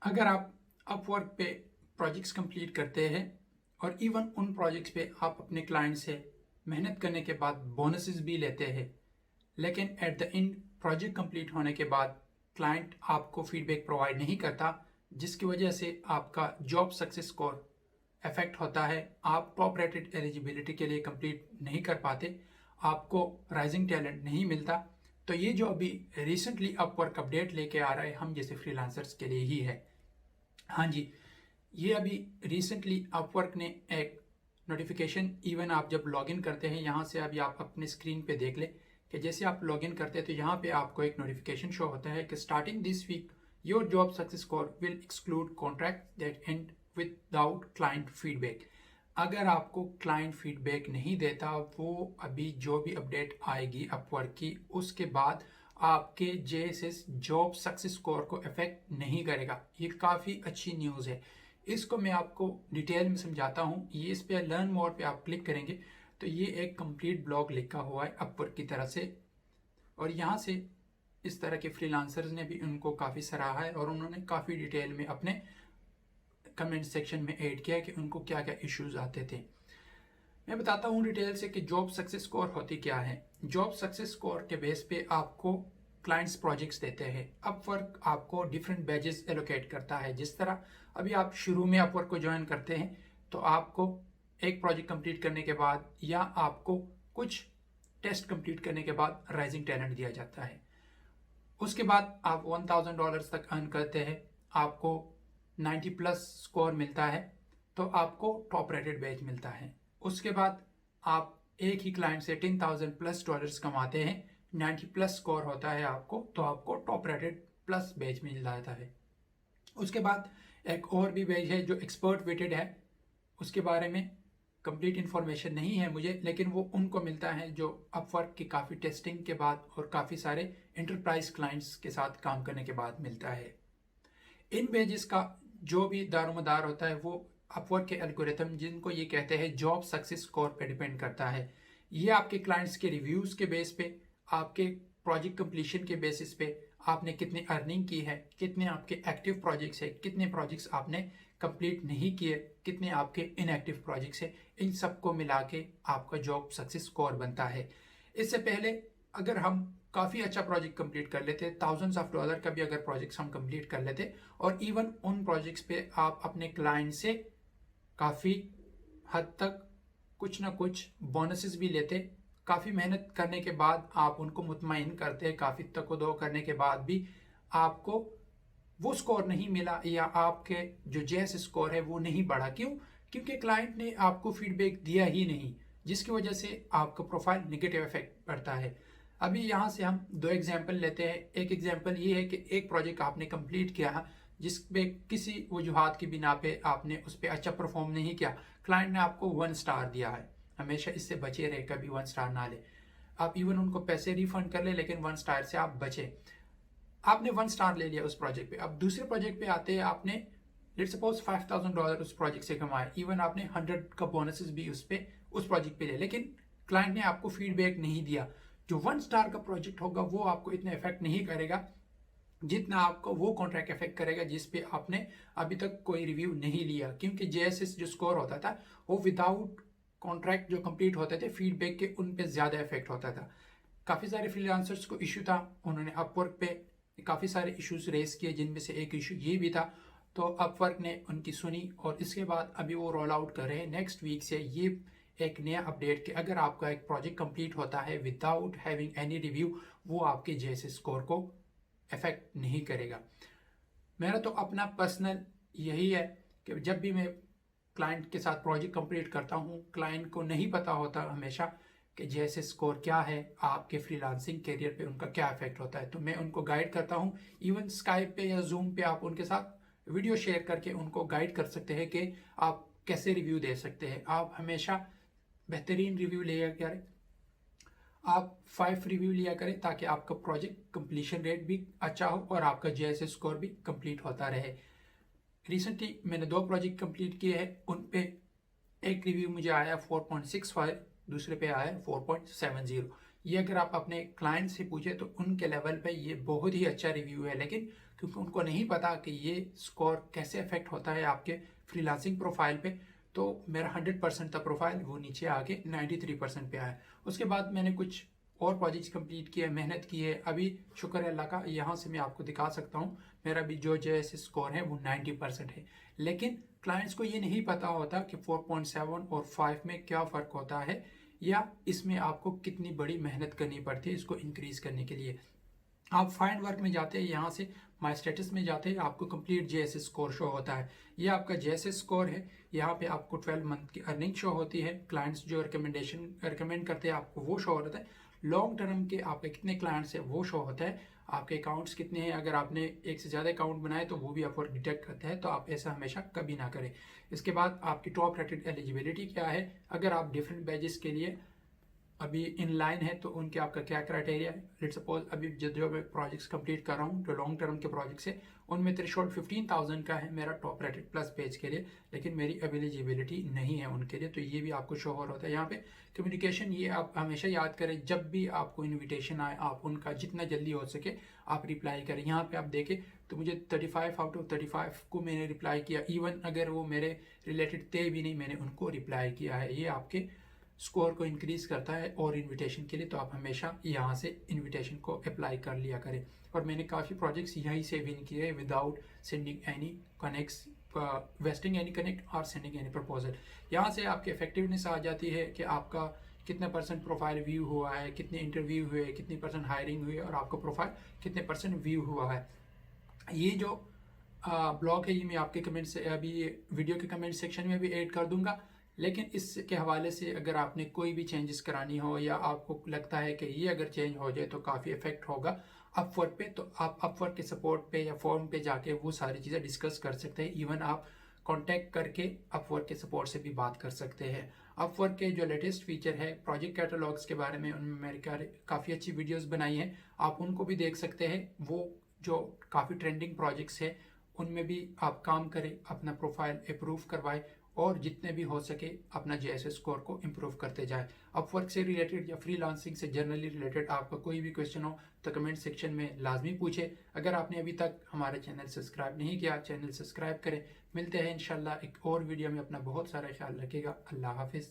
अगर आप अपवर्क पे प्रोजेक्ट्स कंप्लीट करते हैं और इवन उन प्रोजेक्ट्स पे आप अपने क्लाइंट से मेहनत करने के बाद बोनसेस भी लेते हैं, लेकिन at the end project complete होने के बाद क्लाइंट आपको फीडबैक प्रोवाइड नहीं करता, जिसकी वजह से आपका जॉब सक्सेस स्कोर इफेक्ट होता है, आप टॉप रेटेड एलिजिबिलिटी के लिए कंप्लीट नहीं कर पाते, आपको राइजिंग टैलेंट नहीं मिलता, तो ये जो अभी रिसेंटली अपवर्क अपडेट लेके आ रहा है हम जैसे फ्रीलांसर्स के लिए ही है। हाँ जी, ये अभी रिसेंटली अपवर्क ने एक नोटिफिकेशन, इवन आप जब लॉगिन करते हैं यहाँ से अभी आप अपने स्क्रीन पे देख ले कि जैसे आप लॉगिन करते हैं तो यहाँ पे आपको एक नोटिफिकेशन शो होता है कि starting this week your job success score will exclude contract that and without client feedback. अगर आपको क्लाइंट फीडबैक नहीं देता, वो अभी जो भी अपडेट आएगी अपवर्क की उसके बाद आपके जेएसएस जॉब सक्सेस स्कोर को इफेक्ट नहीं करेगा। ये काफ़ी अच्छी न्यूज़ है, इसको मैं आपको डिटेल में समझाता हूँ। ये इस पे लर्न मोर पे आप क्लिक करेंगे तो ये एक कंप्लीट ब्लॉग लिखा हुआ है अपवर्क की तरफ से, और यहाँ से इस तरह के फ्रीलांसर्स ने भी उनको काफ़ी सराहा है और उन्होंने काफ़ी डिटेल में अपने कमेंट सेक्शन में ऐड किया कि उनको क्या क्या इश्यूज आते थे। मैं बताता हूँ डिटेल से कि जॉब सक्सेस स्कोर होती क्या है। जॉब सक्सेस स्कोर के बेस पे आपको क्लाइंट्स प्रोजेक्ट्स देते हैं। अपवर्क आपको डिफरेंट बैजेस एलोकेट करता है। जिस तरह अभी आप शुरू में अपवर्क को ज्वाइन करते हैं तो आपको एक प्रोजेक्ट कंप्लीट करने के बाद या आपको कुछ टेस्ट कंप्लीट करने के बाद राइजिंग टैलेंट दिया जाता है। उसके बाद आप $1000 तक अर्न करते हैं, आपको 90 प्लस स्कोर मिलता है तो आपको टॉप रेटेड बैच मिलता है। उसके बाद आप एक ही क्लाइंट से $10,000+ कमाते हैं, 90 प्लस स्कोर होता है आपको, तो आपको टॉप रेटेड प्लस बैच मिल जाता है। उसके बाद एक और भी बैच है जो एक्सपर्ट वेटेड है, उसके बारे में कंप्लीट इन्फॉर्मेशन नहीं है मुझे, लेकिन वो उनको मिलता है जो अपवर्क की काफ़ी टेस्टिंग के बाद और काफ़ी सारे एंटरप्राइज क्लाइंट्स के साथ काम करने के बाद मिलता है। इन बैजेस का जो भी दारोमदार होता है वो अपवर्क के एल्गोरिथम, जिनको ये कहते हैं जॉब सक्सेस स्कोर पे डिपेंड करता है। ये आपके क्लाइंट्स के रिव्यूज़ के बेस पे, आपके प्रोजेक्ट कंप्लीशन के बेसिस पे, आपने कितनी अर्निंग की है, कितने आपके एक्टिव प्रोजेक्ट्स है, कितने प्रोजेक्ट्स आपने कंप्लीट नहीं किए, कितने आपके इनएक्टिव प्रोजेक्ट्स है, इन सबको मिला के आपका जॉब सक्सेस स्कोर बनता है। इससे पहले अगर हम काफ़ी अच्छा प्रोजेक्ट कंप्लीट कर लेते, $1000s का भी अगर प्रोजेक्ट्स हम कंप्लीट कर लेते और इवन उन प्रोजेक्ट्स पे आप अपने क्लाइंट से काफ़ी हद तक कुछ ना कुछ बोनसेस भी लेते, काफ़ी मेहनत करने के बाद आप उनको मुतमईन करते, काफ़ी तकदो करने के बाद भी आपको वो स्कोर नहीं मिला या आपके जो जेएस स्कोर है वो नहीं बढ़ा। क्यों? क्योंकि क्लाइंट ने आपको फीडबैक दिया ही नहीं, जिसकी वजह से आपका प्रोफाइल नेगेटिव इफेक्ट पड़ता है। अभी यहाँ से हम दो एग्जाम्पल लेते हैं। एक एग्जाम्पल ये है कि एक प्रोजेक्ट आपने कंप्लीट किया जिसपे किसी वजूहात की बिना पे आपने उस पर अच्छा परफॉर्म नहीं किया, क्लाइंट ने आपको 1 स्टार दिया है। हमेशा इससे बचे रहे, कभी 1 स्टार ना ले। आप इवन उनको पैसे रिफंड कर ले, लेकिन 1 स्टार से आप बचे। आपने 1 स्टार ले लिया उस प्रोजेक्ट पे। अब दूसरे प्रोजेक्ट पे आते हैं, आपने लेट्स सपोज $5000 उस प्रोजेक्ट से कमाए, इवन आपने 100 का बोनसेस भी उस प्रोजेक्ट पे ले, लेकिन क्लाइंट ने आपको फीडबैक नहीं दिया। जो 1 स्टार का प्रोजेक्ट होगा वो आपको इतना इफेक्ट नहीं करेगा जितना आपको वो कॉन्ट्रैक्ट इफेक्ट करेगा जिस पे आपने अभी तक कोई रिव्यू नहीं लिया। क्योंकि जेएसएस जो स्कोर होता था वो विदाउट कॉन्ट्रैक्ट जो कंप्लीट होते थे फीडबैक के, उन पे ज़्यादा इफेक्ट होता था। काफ़ी सारे फ्रीलांसर्स को इशू था, उन्होंने अपवर्क पे काफ़ी सारे इश्यूज रेस किए, जिनमें से एक इशू ये भी था। तो अपवर्क ने उनकी सुनी और इसके बाद अभी वो रोल आउट कर रहे हैं नेक्स्ट वीक से ये एक नया अपडेट कि अगर आपका एक प्रोजेक्ट कंप्लीट होता है विदाउट हैविंग एनी रिव्यू, वो आपके जेएसएस स्कोर को इफेक्ट नहीं करेगा। मेरा तो अपना पर्सनल यही है कि जब भी मैं क्लाइंट के साथ प्रोजेक्ट कंप्लीट करता हूँ, क्लाइंट को नहीं पता होता हमेशा कि जेएसएस स्कोर क्या है, आपके फ्रीलांसिंग करियर पे उनका क्या इफेक्ट होता है, तो मैं उनको गाइड करता हूँ। इवन स्काइप पे या जूम पे आप उनके साथ वीडियो शेयर करके उनको गाइड कर सकते हैं कि आप कैसे रिव्यू दे सकते हैं। आप हमेशा बेहतरीन रिव्यू लिया करें, आप 5 रिव्यू लिया करें ताकि आपका प्रोजेक्ट कंप्लीशन रेट भी अच्छा हो और आपका जेएसएस स्कोर भी कंप्लीट होता रहे। रिसेंटली मैंने 2 प्रोजेक्ट कंप्लीट किए हैं, उन पे एक रिव्यू मुझे आया 4.65, दूसरे पे आया 4.70। ये अगर आप अपने क्लाइंट से पूछे तो उनके लेवल पे ये बहुत ही अच्छा रिव्यू है, लेकिन क्योंकि उनको नहीं पता कि ये स्कोर कैसे अफेक्ट होता है आपके फ्रीलांसिंग प्रोफाइल पे। तो मेरा 100% था प्रोफाइल, वो नीचे आके 93% पे आया। उसके बाद मैंने कुछ और प्रोजेक्ट्स कंप्लीट किए, मेहनत की है। अभी शुक्र है अल्लाह का, यहाँ से मैं आपको दिखा सकता हूँ मेरा भी जो जैसे स्कोर है वो 90% है। लेकिन क्लाइंट्स को ये नहीं पता होता कि 4.7 और 5 में क्या फ़र्क होता है, या इसमें आपको कितनी बड़ी मेहनत करनी पड़ती है इसको इंक्रीज़ करने के लिए। आप फाइंड वर्क में जाते हैं, यहाँ से माई स्टेटस में जाते हैं, आपको कंप्लीट जेएसएस स्कोर शो होता है। ये आपका जेएसएस स्कोर है। यहाँ पे आपको 12 मंथ की अर्निंग शो होती है, क्लाइंट्स जो रिकमेंड करते हैं आपको वो शो होता है, लॉन्ग टर्म के आपके कितने क्लाइंट्स है वो शो होता है, आपके अकाउंट्स कितने हैं। अगर आपने एक से ज़्यादा अकाउंट बनाए तो वो भी अपवर्क डिटेक्ट करता है, तो आप ऐसा हमेशा कभी ना करें। इसके बाद आपकी टॉप रेटेड एलिजिबिलिटी क्या है, अगर आप डिफरेंट बैचेस के लिए अभी इन लाइन है तो उनके आपका क्या क्राइटेरिया है। लेट्स सपोज अभी जो मैं प्रोजेक्ट्स कंप्लीट कर रहा हूँ जो लॉन्ग टर्म के प्रोजेक्ट्स है, उनमें थ्रेशोल्ड 15,000 का है मेरा टॉप रेटेड प्लस पेज के लिए, लेकिन मेरी एलिजिबिलिटी नहीं है उनके लिए, तो ये भी आपको शो हो रहा है। यहाँ पे कम्युनिकेशन, ये आप हमेशा याद करें, जब भी आपको इन्विटेशन आए आप उनका जितना जल्दी हो सके आप रिप्लाई करें। यहाँ पे आप देखें तो मुझे 35 आउट ऑफ 35 को मैंने रिप्लाई किया, इवन अगर वो मेरे रिलेटेड थे भी नहीं मैंने उनको रिप्लाई किया है। ये आपके स्कोर को इंक्रीज करता है और इनविटेशन के लिए, तो आप हमेशा यहाँ से इनविटेशन को अप्लाई कर लिया करें। और मैंने काफ़ी प्रोजेक्ट्स यहीं से विन किए without sending any connects, wasting any connect और सेंडिंग एनी प्रपोजल। यहाँ से आपकी इफेक्टिवनेस आ जाती है कि आपका कितने परसेंट प्रोफाइल व्यू हुआ है, कितने इंटरव्यू हुए, कितनी परसेंट हायरिंग हुई और आपका प्रोफाइल कितने परसेंट व्यू हुआ है। ये जो ब्लॉग है ये मैं आपके कमेंट से अभी वीडियो के कमेंट सेक्शन में भी ऐड कर दूंगा। लेकिन इसके हवाले से अगर आपने कोई भी चेंजेस करानी हो या आपको लगता है कि ये अगर चेंज हो जाए तो काफ़ी इफेक्ट होगा अपवर्क पे, तो आप अपवर्क के सपोर्ट पे या फॉर्म पे जाके वो सारी चीज़ें डिस्कस कर सकते हैं। इवन आप कांटेक्ट करके अपवर्क के सपोर्ट से भी बात कर सकते हैं। अपवर्क के जो लेटेस्ट फीचर है प्रोजेक्ट कैटलॉग्स के बारे में, उनमें मैंने काफ़ी अच्छी वीडियोज़ बनाई हैं, आप उनको भी देख सकते हैं। वो जो काफ़ी ट्रेंडिंग प्रोजेक्ट्स है उनमें भी आप काम करें, अपना प्रोफाइल अप्रूव करवाएं और जितने भी हो सके अपना जेएसएस स्कोर को इम्प्रूव करते जाए। अपवर्क से रिलेटेड या फ्रीलांसिंग से जनरली रिलेटेड आपका कोई भी क्वेश्चन हो तो कमेंट सेक्शन में लाजमी पूछे। अगर आपने अभी तक हमारे चैनल सब्सक्राइब नहीं किया, चैनल सब्सक्राइब करें। मिलते हैं इंशाल्लाह एक और वीडियो में। अपना बहुत सारा ख्याल रखिएगा। अल्लाह हाफिज़।